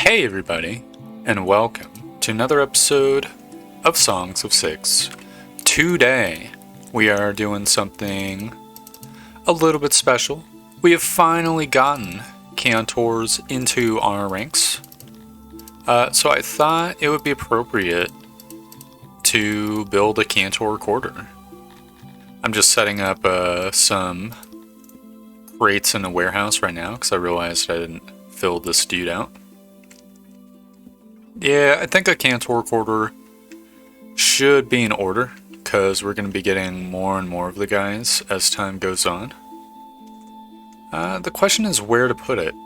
Hey everybody, and welcome to another episode of Songs of Six. Today, we are doing something a little bit special. We have finally gotten Cantors into our ranks. So I thought it would be appropriate to build a Cantor quarter. I'm just setting up some crates in a warehouse right now because I realized I didn't fill this dude out. Yeah, I think a Cantor quarter should be in order because we're going to be getting more and more of the guys as time goes on. The question is where to put it.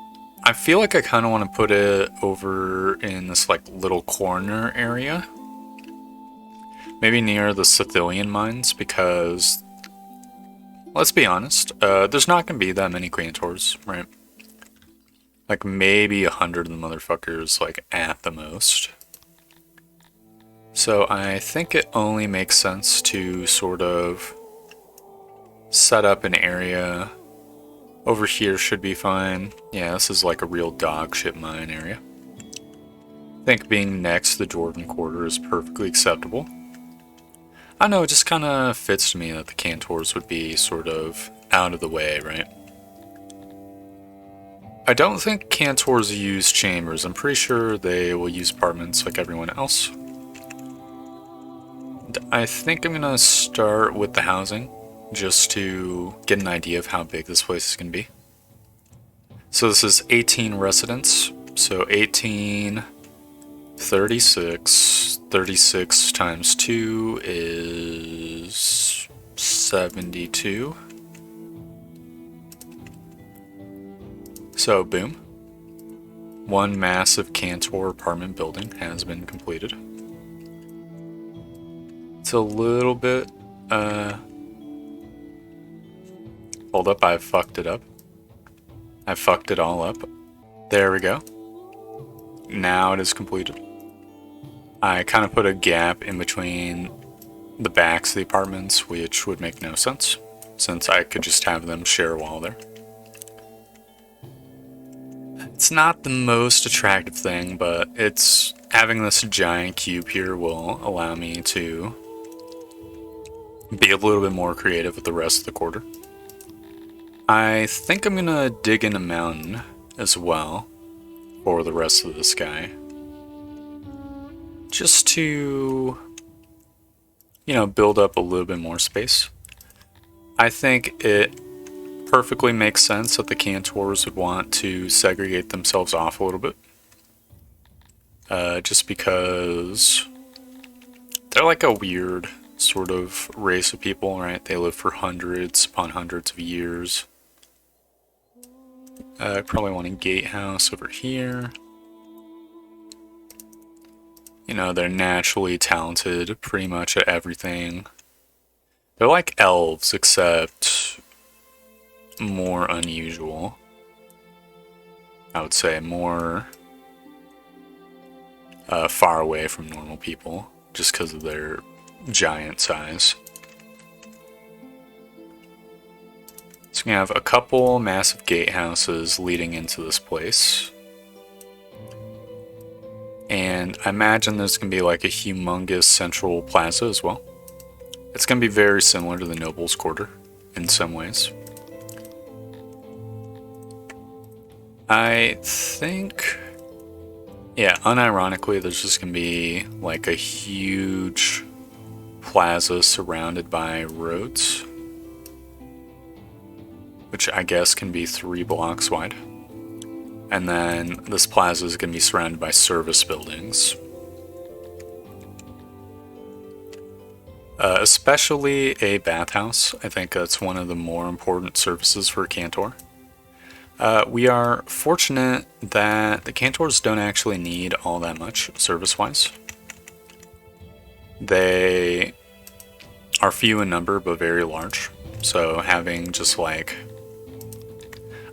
I feel like I kind of want to put it over in this like little corner area. Maybe near the Sicilian mines because, let's be honest, there's not going to be that many Cantors, right? Like maybe 100 of the motherfuckers, like at the most. So I think it only makes sense to sort of set up an area. Over here should be fine. Yeah, this is like a real dog shit mine area. I think being next to the Jordan Quarter is perfectly acceptable. I don't know, it just kind of fits to me that the Cantors would be sort of out of the way, right? I don't think Cantors use chambers. I'm pretty sure they will use apartments like everyone else. I think I'm going to start with the housing just to get an idea of how big this place is going to be. So this is 18 residents. So 18, 36, 36 times 2 is 72. So, boom. One massive Cantor apartment building has been completed. It's a little bit, hold up, I fucked it up. I fucked it all up. There we go. Now it is completed. I kind of put a gap in between the backs of the apartments, which would make no sense, since I could just have them share a wall there. It's not the most attractive thing, but it's having this giant cube here will allow me to be a little bit more creative with the rest of the quarter. I think I'm gonna dig in a mountain as well for the rest of this guy. Just to, you know, build up a little bit more space. I think it perfectly makes sense that the Cantors would want to segregate themselves off a little bit. Just because they're like a weird sort of race of people, right? They live for hundreds upon hundreds of years. I probably want a gatehouse over here. You know, they're naturally talented pretty much at everything. They're like elves, except more unusual. I would say more far away from normal people just because of their giant size. So we have a couple massive gatehouses leading into this place. And I imagine there's going to be like a humongous central plaza as well. It's going to be very similar to the Nobles' Quarter in some ways. I think, yeah, unironically, there's just going to be like a huge plaza surrounded by roads, which I guess can be 3 blocks wide. And then this plaza is going to be surrounded by service buildings. Especially a bathhouse. I think that's one of the more important services for a Cantor. We are fortunate that the Cantors don't actually need all that much service-wise. They are few in number, but very large. So having just like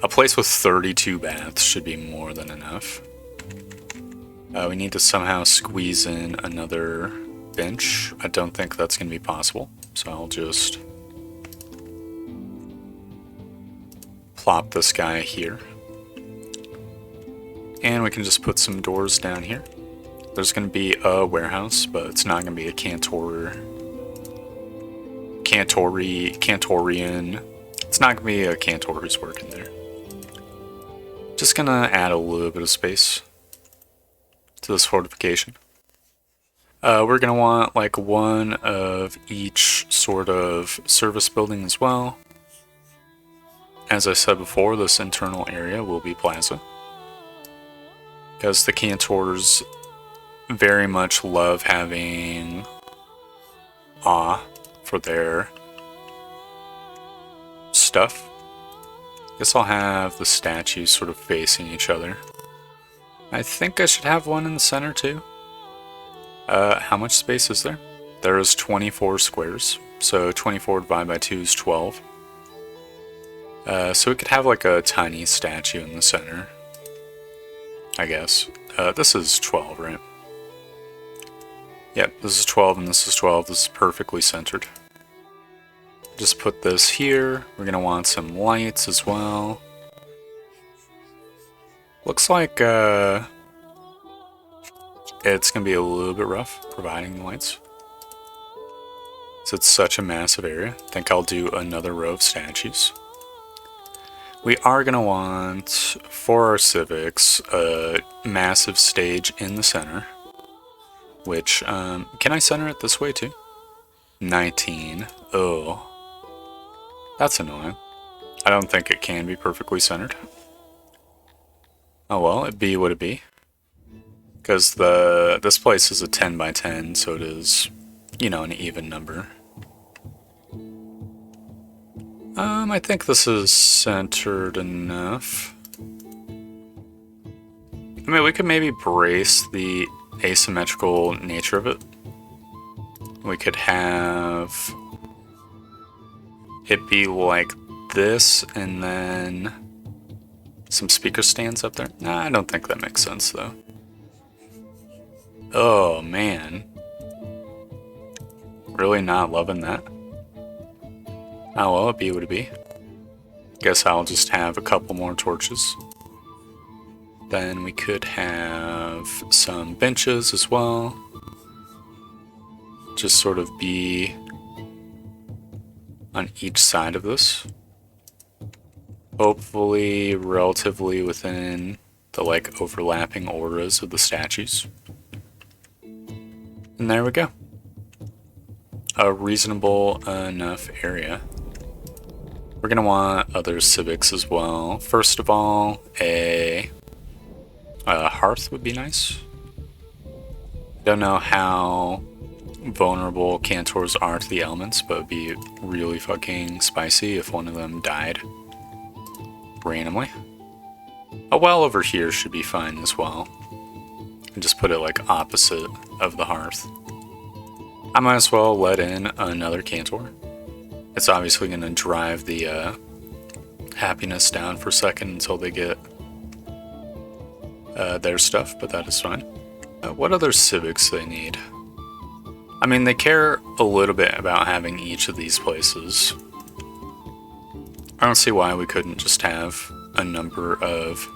a place with 32 baths should be more than enough. We need to somehow squeeze in another bench. I don't think that's going to be possible, so I'll just plop this guy here. And we can just put some doors down here. There's going to be a warehouse, but it's not going to be a Cantorian. It's not going to be a Cantor who's working there. Just going to add a little bit of space to this fortification. We're going to want like one of each sort of service building as well. As I said before, this internal area will be plaza, because the Cantors very much love having awe for their stuff. Guess I'll have the statues sort of facing each other. I think I should have one in the center too. How much space is there? There is 24 squares, so 24 divided by 2 is 12. So we could have like a tiny statue in the center, I guess. This is 12, right? Yep, this is 12 and this is 12. This is perfectly centered. Just put this here. We're going to want some lights as well. Looks like it's going to be a little bit rough providing the lights. So it's such a massive area. I think I'll do another row of statues. We are going to want, for our civics, a massive stage in the center. Which, can I center it this way too? 19. Oh. That's annoying. I don't think it can be perfectly centered. Oh well, it be what it be. Because this place is a 10 by 10, so it is, you know, an even number. I think this is centered enough. I mean, we could maybe brace the asymmetrical nature of it. We could have it be like this, and then some speaker stands up there. Nah, I don't think that makes sense, though. Oh, man. Really not loving that. Oh, well, it be what it be. Guess I'll just have a couple more torches. Then we could have some benches as well. Just sort of be on each side of this. Hopefully relatively within the like overlapping auras of the statues. And there we go. A reasonable enough area. We're going to want other civics as well. First of all, a hearth would be nice. Don't know how vulnerable Cantors are to the elements, but it would be really fucking spicy if one of them died randomly. A well over here should be fine as well. And just put it like opposite of the hearth. I might as well let in another Cantor. It's obviously going to drive the happiness down for a second until they get their stuff, but that is fine. What other civics they need? I mean, they care a little bit about having each of these places. I don't see why we couldn't just have a number of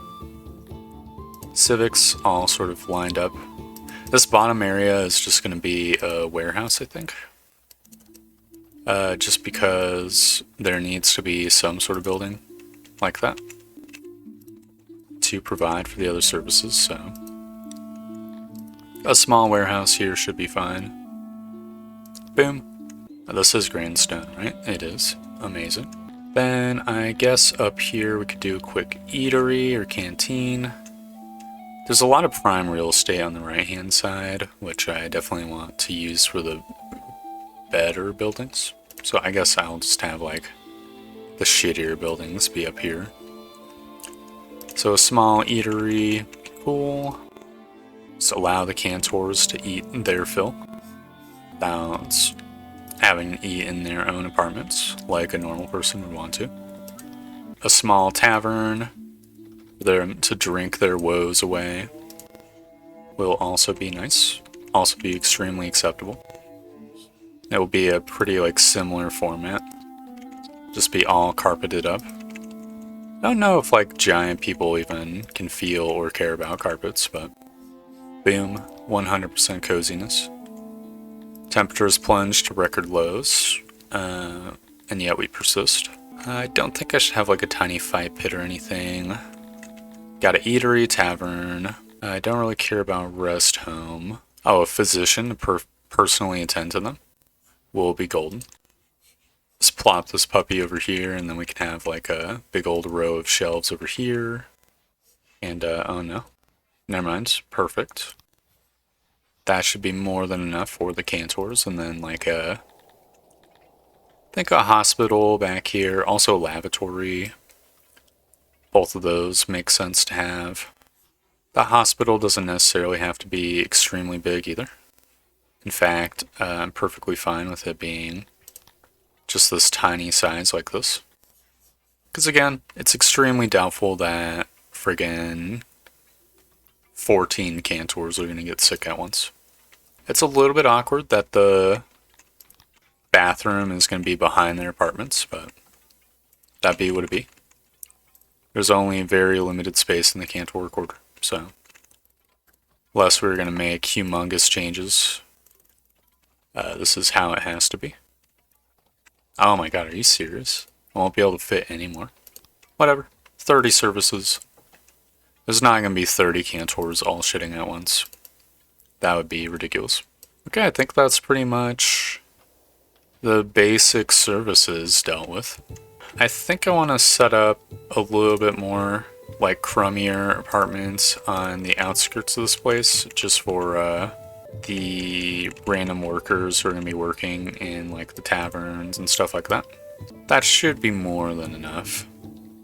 civics all sort of lined up. This bottom area is just going to be a warehouse, I think. Just because there needs to be some sort of building like that to provide for the other services, so a small warehouse here should be fine. Boom. This is grindstone, right? It is. Amazing. Then I guess up here we could do a quick eatery or canteen. There's a lot of prime real estate on the right hand side, which I definitely want to use for the better buildings. So I guess I'll just have like the shittier buildings be up here. So a small eatery, cool. Just allow the Cantors to eat their fill without having to eat in their own apartments like a normal person would want to. A small tavern for them to drink their woes away will also be nice, also be extremely acceptable. It will be a pretty like similar format, just be all carpeted up. I don't know if like giant people even can feel or care about carpets, but boom, 100% coziness. Temperatures plunge to record lows, and yet we persist. I don't think I should have like a tiny fight pit or anything. Got an eatery, tavern. I don't really care about rest home. Oh, a physician to personally attend to them will be golden. Let's plop this puppy over here, and then we can have like a big old row of shelves over here. And, oh no. Never mind. Perfect. That should be more than enough for the Cantors, and then like I think a hospital back here, also a lavatory. Both of those make sense to have. The hospital doesn't necessarily have to be extremely big either. In fact, I'm perfectly fine with it being just this tiny size like this. Because again, it's extremely doubtful that friggin' 14 Cantors are going to get sick at once. It's a little bit awkward that the bathroom is going to be behind their apartments, but that be what it be. There's only very limited space in the Cantor quarter, so unless we're going to make humongous changes, this is how it has to be. Oh my god, are you serious? I won't be able to fit anymore. Whatever. 30 services. There's not going to be 30 Cantors all shitting at once. That would be ridiculous. Okay, I think that's pretty much the basic services dealt with. I think I want to set up a little bit more like crummier apartments on the outskirts of this place, just for the random workers who are going to be working in like the taverns and stuff like that. That should be more than enough,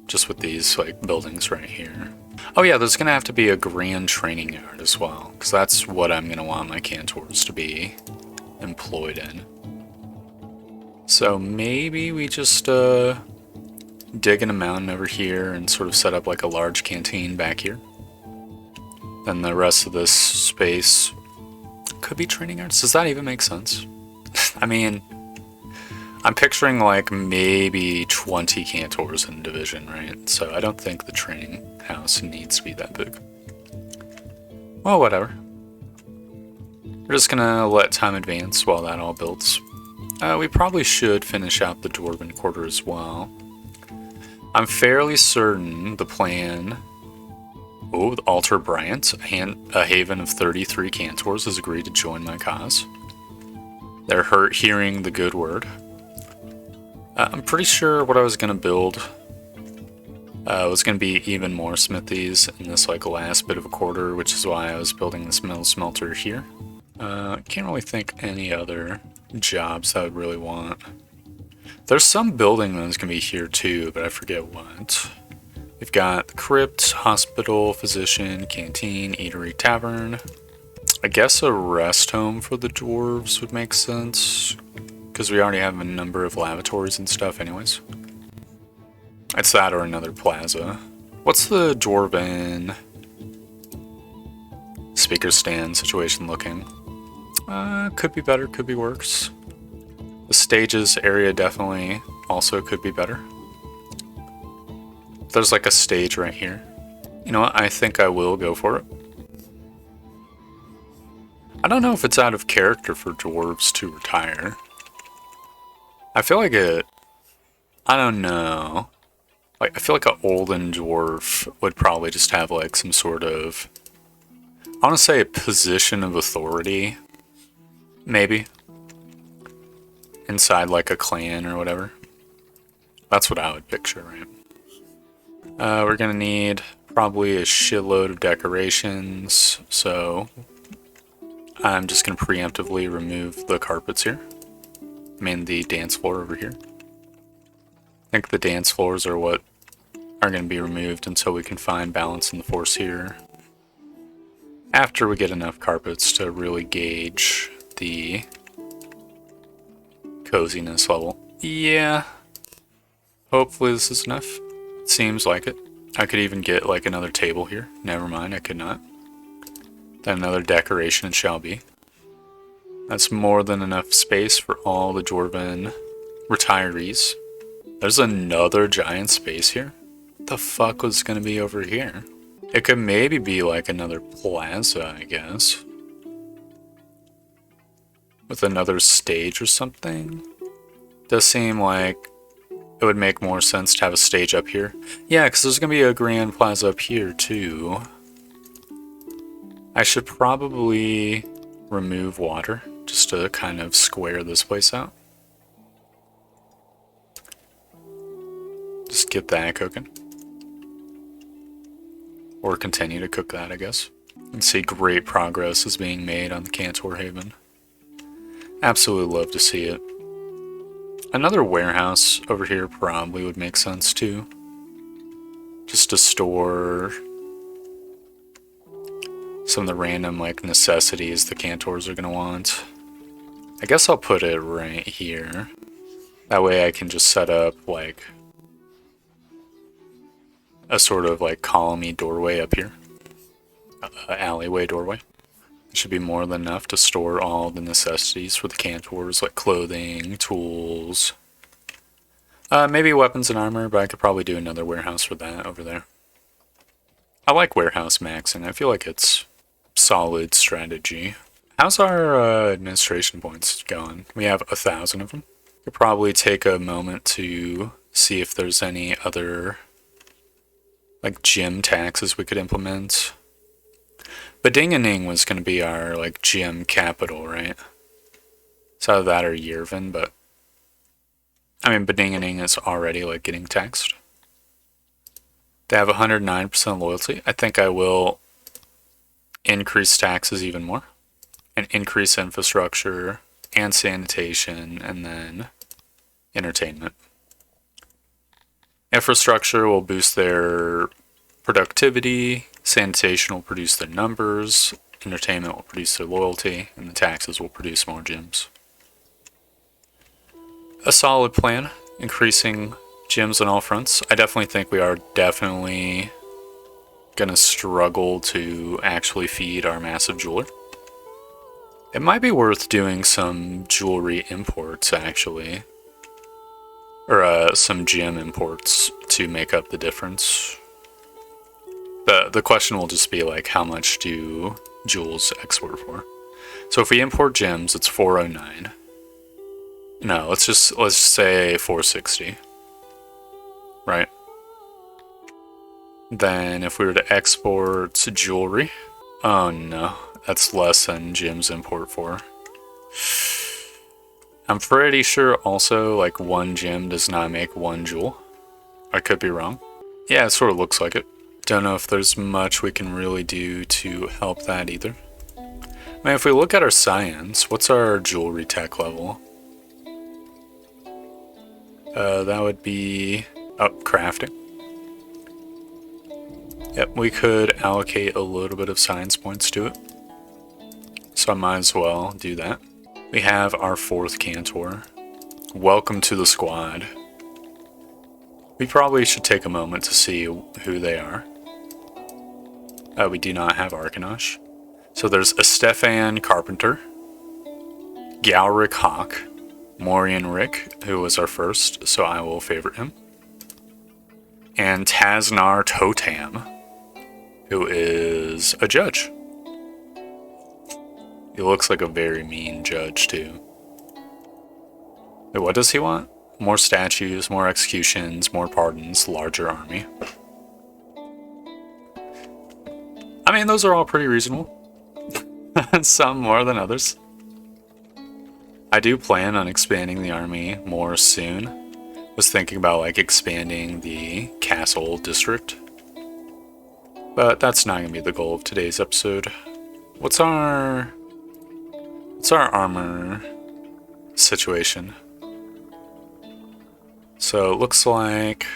just with these like buildings right here. Oh yeah, there's going to have to be a grand training yard as well, because that's what I'm going to want my Cantors to be employed in. So maybe we just dig in a mountain over here and sort of set up like a large canteen back here. Then the rest of this space could be training yards. Does that even make sense? I mean, I'm picturing like maybe 20 Cantors in a division, right? So I don't think the training house needs to be that big. Well, whatever. We're just gonna let time advance while that all builds. We probably should finish out the Dwarven quarter as well. I'm fairly certain the plan... Oh, the Altar Bryant, a haven of 33 Cantors, has agreed to join my cause. They're hurt hearing the good word. I'm pretty sure what I was going to build was going to be even more smithies in this like last bit of a quarter, which is why I was building this metal smelter here. I can't really think any other jobs that I would really want. There's some building that's going to be here too, but I forget what. We've got the crypt, hospital, physician, canteen, eatery, tavern. I guess a rest home for the dwarves would make sense, because we already have a number of lavatories and stuff anyways. It's that or another plaza. What's the dwarven speaker stand situation looking? Could be better, could be worse. The stages area definitely also could be better. There's like a stage right here. You know what? I think I will go for it. I don't know if it's out of character for dwarves to retire. I feel like it... I don't know. Like, I feel like an olden dwarf would probably just have like some sort of... I want to say a position of authority. Maybe. Inside like a clan or whatever. That's what I would picture, right? We're gonna need probably a shitload of decorations, so I'm just gonna preemptively remove the carpets here. I mean the dance floor over here. I think the dance floors are what are gonna be removed until we can find balance in the force here. After we get enough carpets to really gauge the coziness level. Yeah. Hopefully this is enough. Seems like it. I could even get like another table here. Never mind, I could not. Then another decoration it shall be. That's more than enough space for all the dwarven retirees. There's another giant space here. the fuck was gonna be over here? It could maybe be like another plaza, I guess. With another stage or something. Does seem like it would make more sense to have a stage up here. Yeah, because there's gonna be a grand plaza up here too. I should probably remove water just to kind of square this place out. Just get that cooking. Or continue to cook that, I guess. You can see great progress is being made on the Cantor Haven. Absolutely love to see it. Another warehouse over here probably would make sense too. Just to store some of the random like necessities the Cantors are gonna want. I guess I'll put it right here. That way I can just set up like a sort of like column-y doorway up here. Alleyway doorway. It should be more than enough to store all the necessities for the Cantors, like clothing, tools. Maybe weapons and armor, but I could probably do another warehouse for that over there. I like warehouse maxing. I feel like it's solid strategy. How's our administration points going? We have 1,000 of them. Could probably take a moment to see if there's any other like gym taxes we could implement. Badinganing was going to be our like gym capital, right? It's either that or Yervin, but I mean Badinganing is already like getting taxed. They have 109% loyalty. I think I will increase taxes even more and increase infrastructure and sanitation and then entertainment. Infrastructure will boost their productivity, sanitation will produce their numbers, entertainment will produce their loyalty, and the taxes will produce more gyms. A solid plan, increasing gyms on all fronts. I definitely think we are definitely gonna struggle to actually feed our massive jeweler. It might be worth doing some jewelry imports actually. Or some gem imports to make up the difference. The question will just be like, how much do jewels export for? So if we import gems, it's 409. No, let's say 460. Right? Then if we were to export jewelry, oh no, that's less than gems import for. I'm pretty sure also like one gem does not make one jewel. I could be wrong. Yeah, it sort of looks like it. Don't know if there's much we can really do to help that either. I mean, if we look at our science, what's our jewelry tech level? That would be crafting. Yep, we could allocate a little bit of science points to it. So I might as well do that. We have our 4th Cantor. Welcome to the squad. We probably should take a moment to see who they are. We do not have Arcanosh. So there's a Stefan Carpenter, Galric Hawk, Morian Rick, who was our first, so I will favorite him, and Taznar Totam, who is a judge. He looks like a very mean judge, too. Wait, what does he want? More statues, more executions, more pardons, larger army. I mean, those are all pretty reasonable. Some more than others. I do plan on expanding the army more soon. Was thinking about like expanding the castle district. But that's not going to be the goal of today's episode. What's our armor situation? So it looks like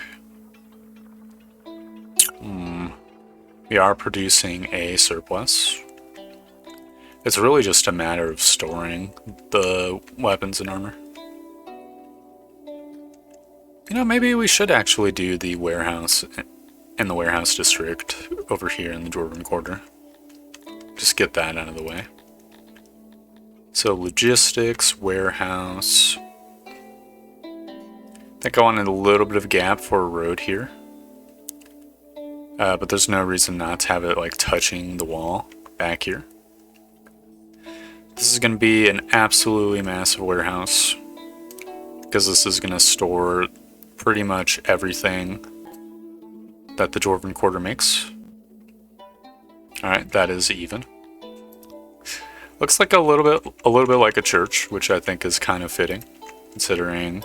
we are producing a surplus. It's really just a matter of storing the weapons and armor. You know, maybe we should actually do the warehouse in the warehouse district over here in the Dwarven Quarter. Just get that out of the way. So logistics, warehouse. I think I wanted a little bit of a gap for a road here. But there's no reason not to have it like touching the wall back here. This is going to be an absolutely massive warehouse because this is going to store pretty much everything that the Dwarven Quarter makes. Alright, that is even. Looks like a little bit like a church, which I think is kind of fitting, considering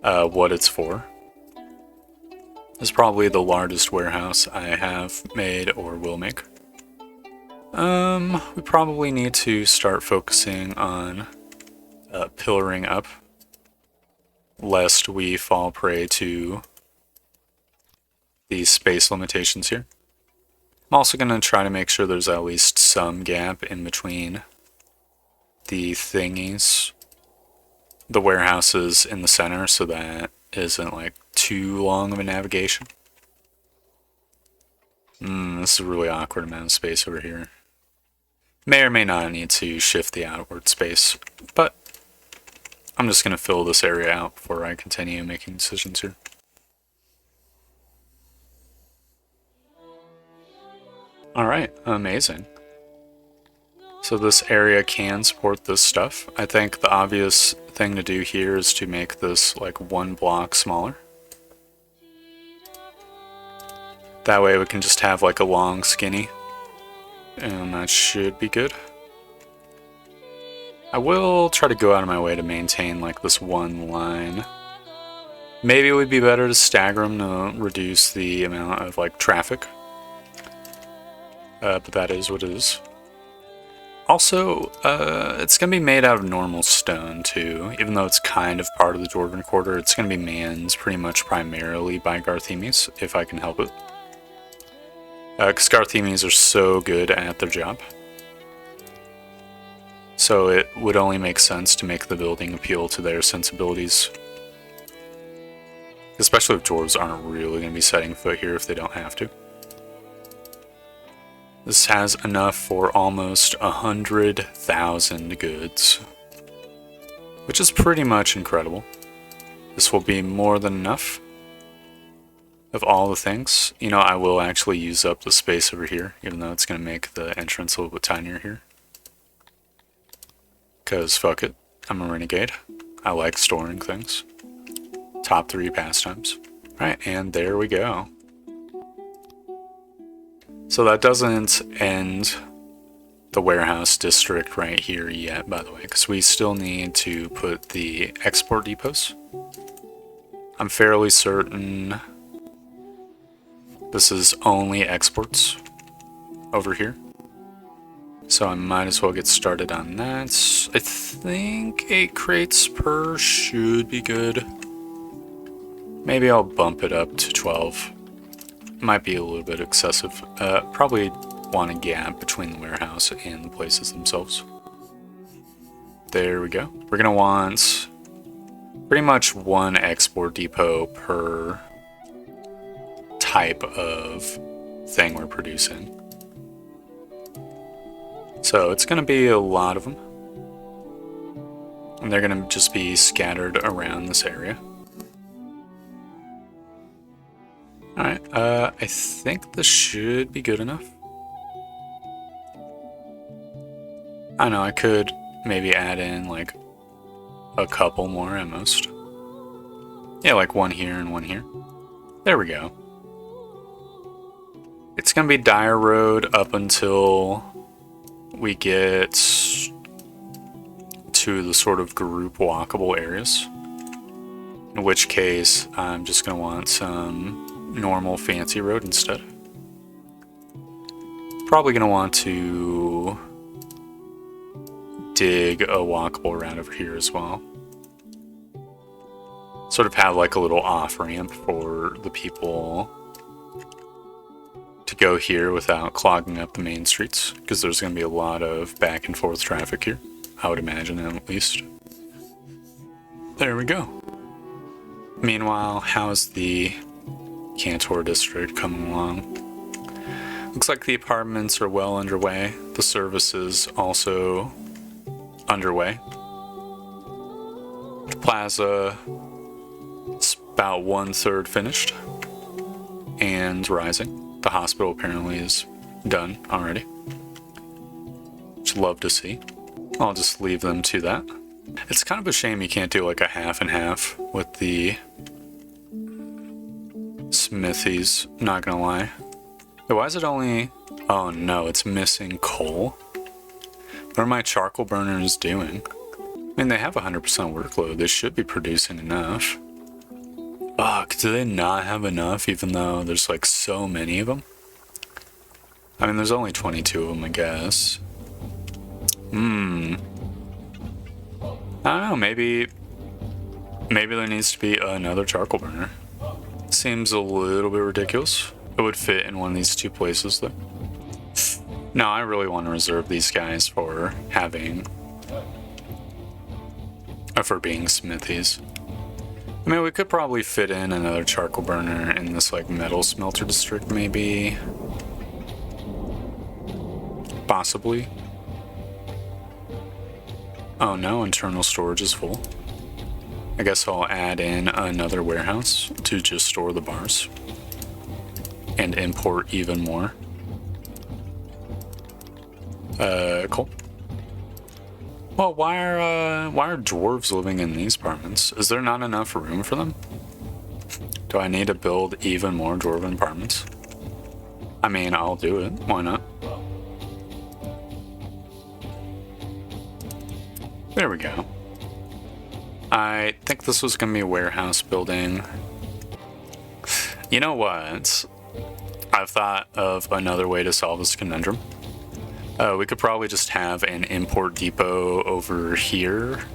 what it's for. This is probably the largest warehouse I have made or will make. We probably need to start focusing on pillaring up, lest we fall prey to these space limitations here. I'm also going to try to make sure there's at least some gap in between the thingies, the warehouses in the center, so that isn't like too long of a navigation. This is a really awkward amount of space over here. May or may not need to shift the outward space, but I'm just going to fill this area out before I continue making decisions here. Alright, amazing. So this area can support this stuff. I think the obvious thing to do here is to make this like 1 block smaller. That way we can just have like a long skinny. And that should be good. I will try to go out of my way to maintain like this one line. Maybe it would be better to stagger them to reduce the amount of like traffic. But that is what it is. Also, it's going to be made out of normal stone too. Even though it's kind of part of the Dwarven Quarter, it's going to be manned pretty much primarily by Garthemes, if I can help it. Because Garthemes are so good at their job. So it would only make sense to make the building appeal to their sensibilities. Especially if dwarves aren't really going to be setting foot here if they don't have to. This has enough for almost 100,000 goods. Which is pretty much incredible. This will be more than enough. Of all the things, you know, I will actually use up the space over here, even though it's going to make the entrance a little bit tinier here. Because fuck it, I'm a renegade. I like storing things. Top 3 pastimes. Alright, and there we go. So that doesn't end the warehouse district right here yet, by the way, because we still need to put the export depots. I'm fairly certain this is only exports over here. So I might as well get started on that. I think 8 crates per should be good. Maybe I'll bump it up to 12. Might be a little bit excessive. Probably want a gap between the warehouse and the places themselves. There we go. We're going to want pretty much 1 export depot per type of thing we're producing. So it's going to be a lot of them. And they're going to just be scattered around this area. Alright, I think this should be good enough. I know, I could maybe add in like a couple more at most. Yeah, like 1 here and 1 here. There we go. It's going to be Dire Road up until we get to the sort of group walkable areas. In which case, I'm just going to want some normal fancy road instead. Probably going to want to dig a walkable route over here as well. Sort of have like a little off-ramp for the people to go here without clogging up the main streets, because there's going to be a lot of back and forth traffic here, I would imagine at least. There we go. Meanwhile, how's the Cantor district coming along? Looks like the apartments are well underway. The services also underway. The plaza is about 1/3 finished. and rising. The hospital apparently is done already. Which I'd love to see. I'll just leave them to that. It's kind of a shame you can't do like a half and half with the smithies, not gonna lie. Why is it only... Oh no, it's missing coal. What are my charcoal burners doing? I mean, they have 100% workload. They should be producing enough. Fuck, do they not have enough even though there's like so many of them? I mean, there's only 22 of them, I guess. I don't know, maybe there needs to be another charcoal burner. Seems a little bit ridiculous. It would fit in one of these two places though. No, I really want to reserve these guys for having... for being smithies. I mean, we could probably fit in another charcoal burner in this like metal smelter district maybe. Possibly. Oh no, internal storage is full. I guess I'll add in another warehouse to just store the bars. And import even more. Cool. Well, why are dwarves living in these apartments? Is there not enough room for them? Do I need to build even more dwarven apartments? I mean, I'll do it. Why not? There we go. I think this was gonna be a warehouse building. You know what? I've thought of another way to solve this conundrum. We could probably just have an import depot over here.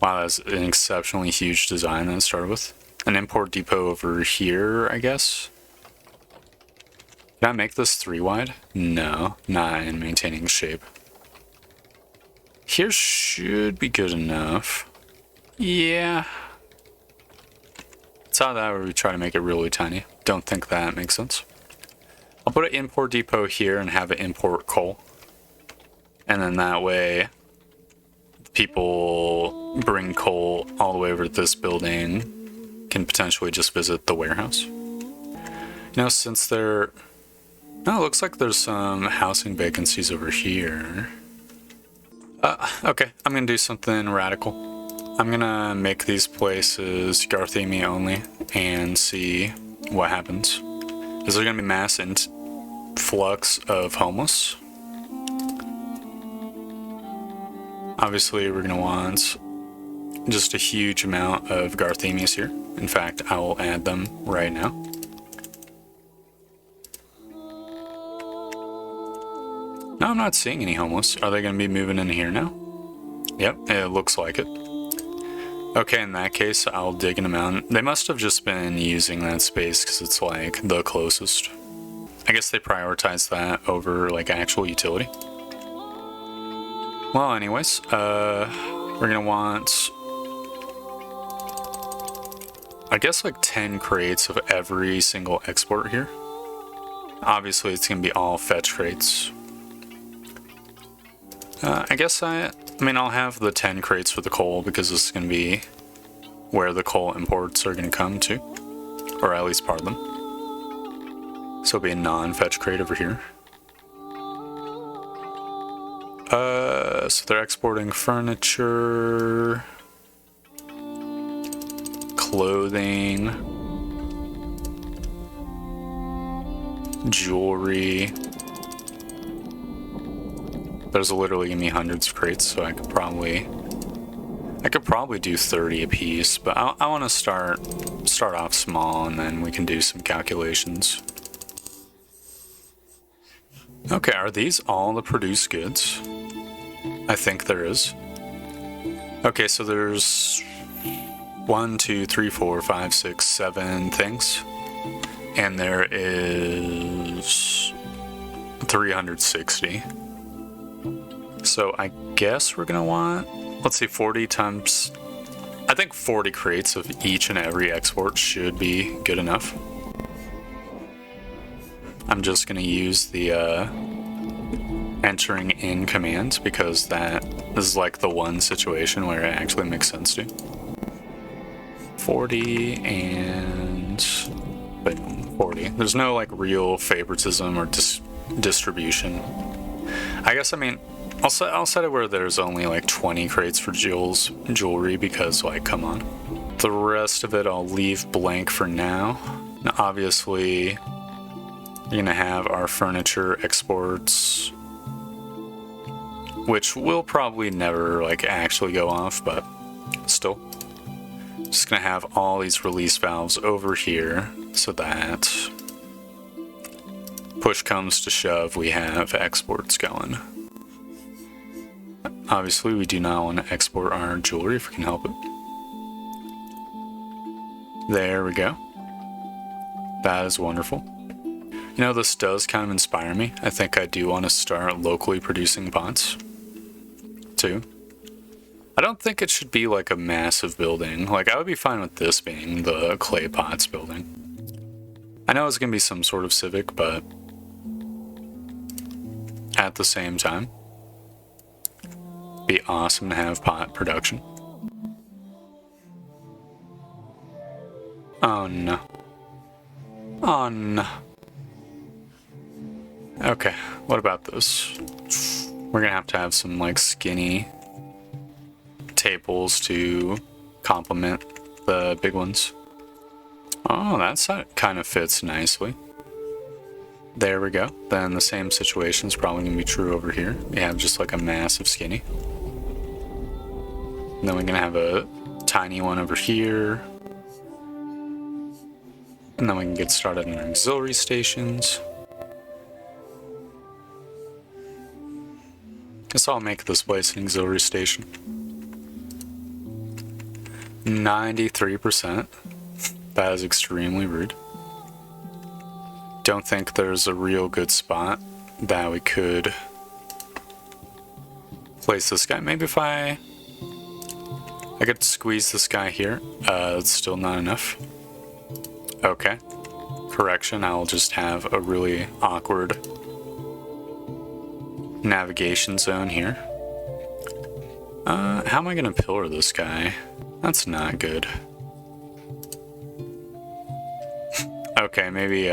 Wow, that's an exceptionally huge design that it started with. An import depot over here, I guess. Can I make this 3 wide? No, not in maintaining shape. Here should be good enough. Yeah. It's how that we try to make it really tiny. Don't think that makes sense. I'll put an import depot here and have it import coal. And then that way, people bring coal all the way over to this building can potentially just visit the warehouse. You know, since they're... No, it looks like there's some housing vacancies over here. Okay, I'm gonna do something radical. I'm gonna make these places Garthemi only and see what happens. Is there gonna be mass influx of homeless? Obviously, we're gonna want just a huge amount of Garthemis here. In fact, I will add them right now. No, I'm not seeing any homeless. Are they going to be moving in here now? Yep, it looks like it. Okay, in that case, I'll dig in a mountain. They must have just been using that space because it's like the closest. I guess they prioritize that over like actual utility. Well, anyways, we're going to want, I guess, like 10 crates of every single export here. Obviously, it's going to be all fetch crates. I guess I mean, I'll have the 10 crates for the coal because this is going to be where the coal imports are going to come to. Or at least part of them. So it'll be a non-fetch crate over here. So they're exporting furniture, clothing, jewelry. There's literally gonna be hundreds of crates, so I could probably do 30 a piece, but I want to start off small, and then we can do some calculations. Okay, are these all the produced goods? I think there is. Okay, so there's 1, 2, 3, 4, 5, 6, 7 things, and there is 360. So I guess we're gonna want, let's see, 40 times, I think 40 crates of each and every export should be good enough. I'm just gonna use the entering in command because this is like the one situation where it actually makes sense to. 40 and Boom, 40. There's no like real favoritism or distribution. I guess, I mean, I'll set it where there's only like 20 crates for jewelry because, like, come on. The rest of it I'll leave blank for now. Now, obviously, you're gonna have our furniture exports, which will probably never like actually go off, but still. Just gonna have all these release valves over here so that push comes to shove, we have exports going. Obviously, we do not want to export our jewelry if we can help it. There we go. That is wonderful. You know, this does kind of inspire me. I think I do want to start locally producing pots, too. I don't think it should be like a massive building. Like, I would be fine with this being the clay pots building. I know it's going to be some sort of civic, but at the same time, it'd be awesome to have pot production. Oh no. Oh no. Okay, what about this? We're gonna have to have some like skinny tables to complement the big ones. Oh, that kind of fits nicely. There we go. Then the same situation is probably gonna be true over here. We have just like a massive skinny. And then we're gonna have a tiny one over here. And then we can get started on our auxiliary stations. Guess I'll make this place an auxiliary station. 93%. That is extremely rude. Don't think there's a real good spot that we could place this guy. Maybe if I could squeeze this guy here. It's still not enough. Okay. Correction, I'll just have a really awkward navigation zone here. How am I gonna pillar this guy? That's not good. Okay, maybe,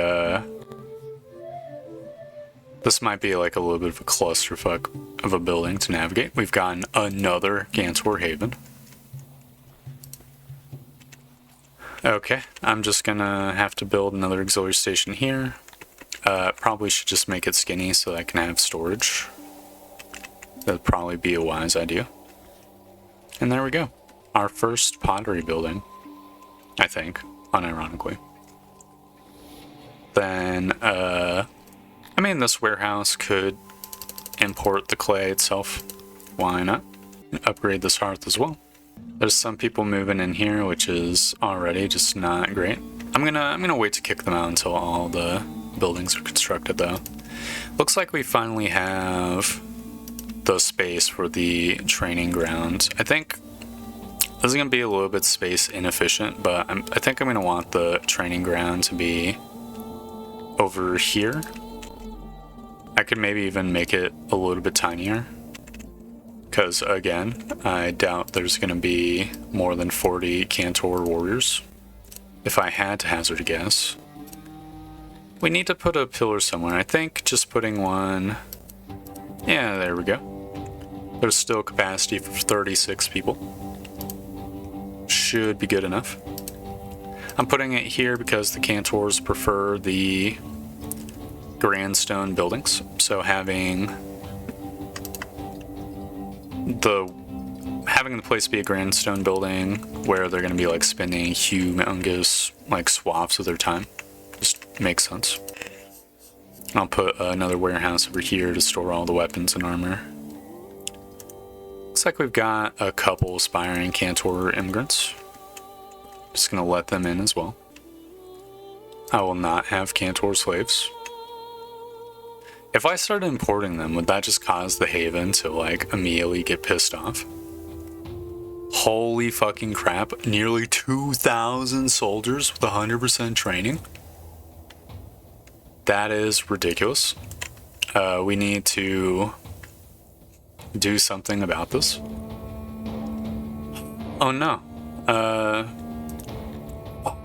this might be like a little bit of a clusterfuck of a building to navigate. We've gotten another Cantor Haven. Okay, I'm just gonna have to build another auxiliary station here. Probably should just make it skinny so that I can have storage. That'd probably be a wise idea. And there we go. Our first pottery building, I think, unironically. Then, I mean, this warehouse could import the clay itself. Why not? Upgrade this hearth as well. There's some people moving in here, which is already just not great. I'm gonna wait to kick them out until all the buildings are constructed, though. Looks like we finally have the space for the training ground. I think this is gonna be a little bit space inefficient, but I think I'm gonna want the training ground to be over here. I could maybe even make it a little bit tinier. Because, again, I doubt there's going to be more than 40 Cantor warriors. If I had to hazard a guess. We need to put a pillar somewhere. I think just putting one... Yeah, there we go. There's still capacity for 36 people. Should be good enough. I'm putting it here because the Cantors prefer the grandstone buildings. So having the place be a grandstone building where they're going to be like spending humongous like swaths of their time just makes sense. I'll put another warehouse over here to store all the weapons and armor. Looks like we've got a couple aspiring Cantor immigrants. Just gonna let them in as well. I will not have Cantor slaves. If I started importing them, would that just cause the Haven to, like, immediately get pissed off? Holy fucking crap. Nearly 2,000 soldiers with 100% training? That is ridiculous. We need to do something about this. Oh no.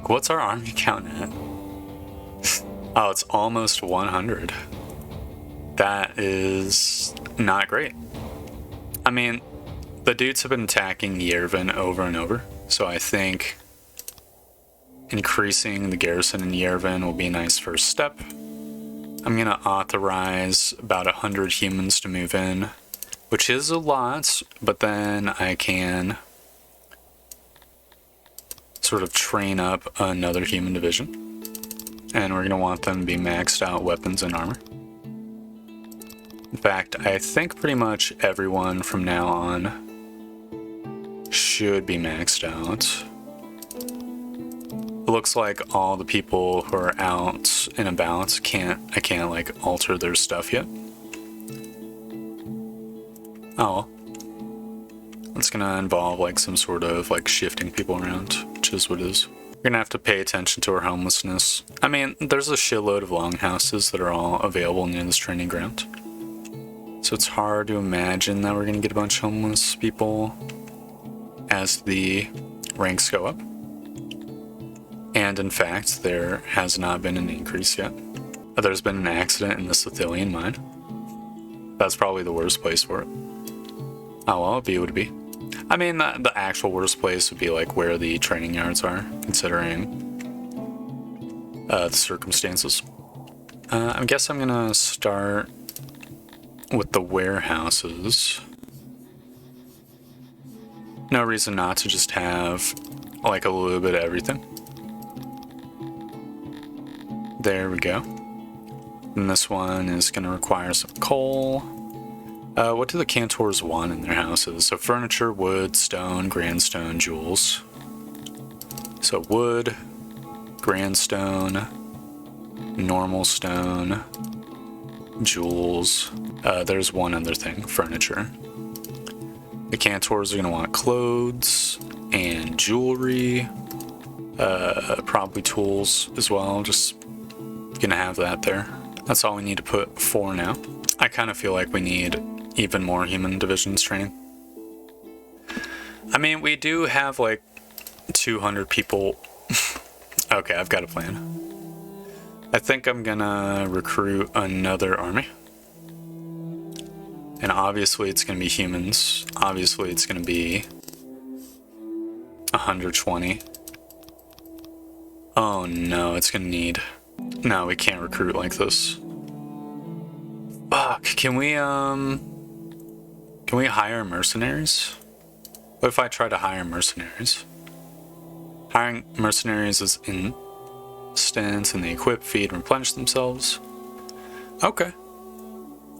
What's our army count at? Oh, it's almost 100. That is not great. I mean, the dudes have been attacking Yerevan over and over, so I think increasing the garrison in Yerevan will be a nice first step. I'm going to authorize about 100 humans to move in, which is a lot, but then I can sort of train up another human division. And we're going to want them to be maxed out weapons and armor. In fact, I think pretty much everyone from now on should be maxed out. It looks like all the people who are out and about I can't like alter their stuff yet. Oh, it's gonna involve like some sort of like shifting people around, which is what it is. We're gonna have to pay attention to our homelessness. I mean, there's a shitload of longhouses that are all available near this training ground. So it's hard to imagine that we're gonna get a bunch of homeless people as the ranks go up. And in fact, there has not been an increase yet. There's been an accident in the Sicilian mine. That's probably the worst place for it. Oh well, B would be. I mean, the actual worst place would be like where the training yards are, considering the circumstances. I guess I'm gonna start with the warehouses. No reason not to just have like a little bit of everything. There we go. And this one is gonna require some coal. What do the Cantors want in their houses? So furniture, wood, stone, grandstone, jewels. So wood, grandstone, normal stone, jewels. There's one other thing, furniture. The Cantors are going to want clothes and jewelry, probably tools as well. Just going to have that there. That's all we need to put for now. I kind of feel like we need even more human divisions training. I mean, we do have like 200 people. Okay, I've got a plan. I think I'm gonna recruit another army. And obviously it's gonna be humans. Obviously it's gonna be 120. Oh no, it's gonna need... No, we can't recruit like this. Fuck, can we hire mercenaries? What if I try to hire mercenaries? Hiring mercenaries is instant and they equip, feed, and replenish themselves. Okay.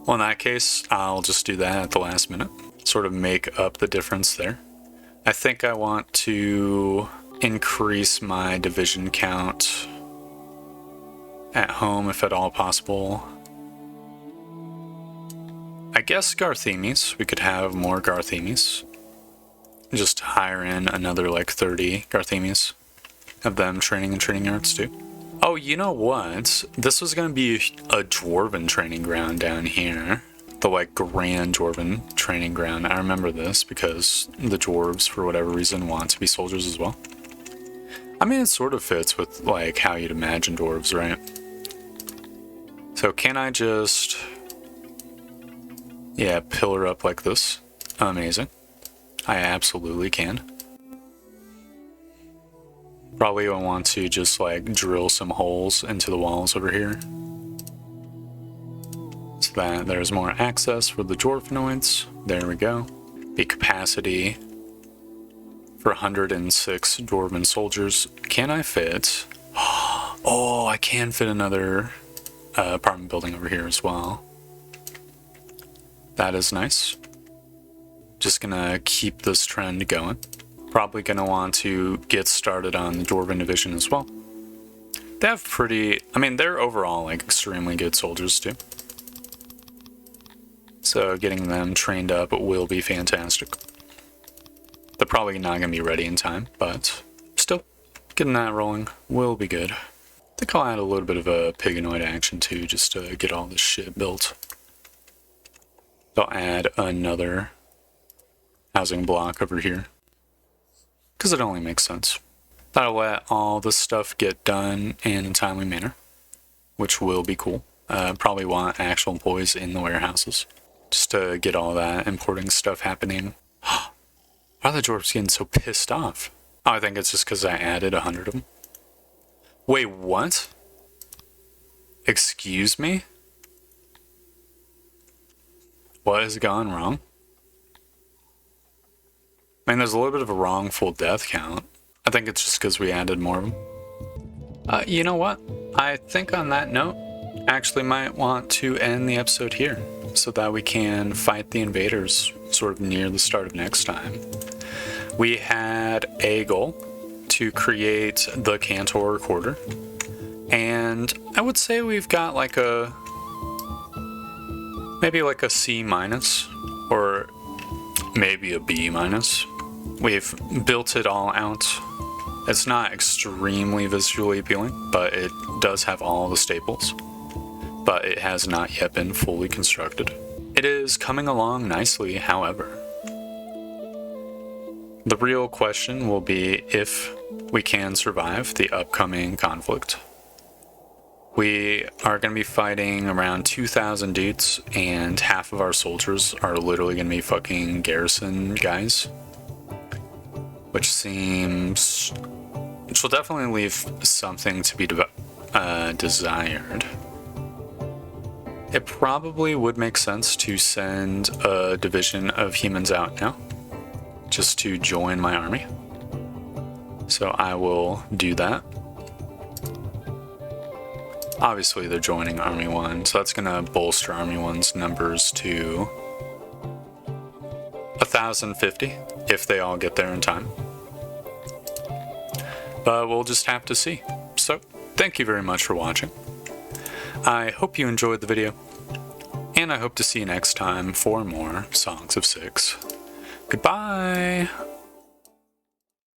Well, in that case, I'll just do that at the last minute. Sort of make up the difference there. I think I want to increase my division count at home if at all possible. I guess Garthemes. We could have more Garthemes. Just hire in another like 30 Garthemes. Have them training in training yards too. Oh, you know what? This was going to be a Dwarven training ground down here. The like grand Dwarven training ground. I remember this because the dwarves, for whatever reason, want to be soldiers as well. I mean, it sort of fits with like how you'd imagine dwarves, right? So can I just... Yeah, pillar up like this. Amazing. I absolutely can. Probably gonna want to just like drill some holes into the walls over here, so that there's more access for the dwarfenoids. There we go. The capacity for 106 dwarven soldiers. Can I fit? Oh, I can fit another apartment building over here as well. That is nice. Just gonna keep this trend going. Probably gonna want to get started on the Dwarven division as well. They have pretty... I mean, they're overall like extremely good soldiers too. So getting them trained up will be fantastic. They're probably not gonna be ready in time, but still, getting that rolling will be good. I think I'll add a little bit of a Piganoid action too, just to get all this shit built. I'll add another housing block over here, because it only makes sense. That'll let all this stuff get done in a timely manner. which will be cool. Probably want actual employees in the warehouses just to get all that importing stuff happening. Why are the dwarves getting so pissed off? Oh, I think it's just because I added 100 of them. Wait, what? Excuse me? What has gone wrong? I mean, there's a little bit of a wrongful death count. I think it's just because we added more of them. You know what? I think on that note, I actually might want to end the episode here so that we can fight the invaders sort of near the start of next time. We had a goal to create the Cantor recorder, and I would say we've got like maybe like a C minus or maybe a B minus. We've built it all out. It's not extremely visually appealing, but it does have all the staples. But it has not yet been fully constructed. It is coming along nicely, however. The real question will be if we can survive the upcoming conflict. We are going to be fighting around 2,000 dudes, and half of our soldiers are literally going to be fucking garrison guys. Which will definitely leave something to be desired. It probably would make sense to send a division of humans out now, just to join my army. So I will do that. Obviously they're joining Army 1, so that's gonna bolster Army 1's numbers to 1,050 if they all get there in time. But we'll just have to see. So, thank you very much for watching. I hope you enjoyed the video, and I hope to see you next time for more Songs of Six. Goodbye!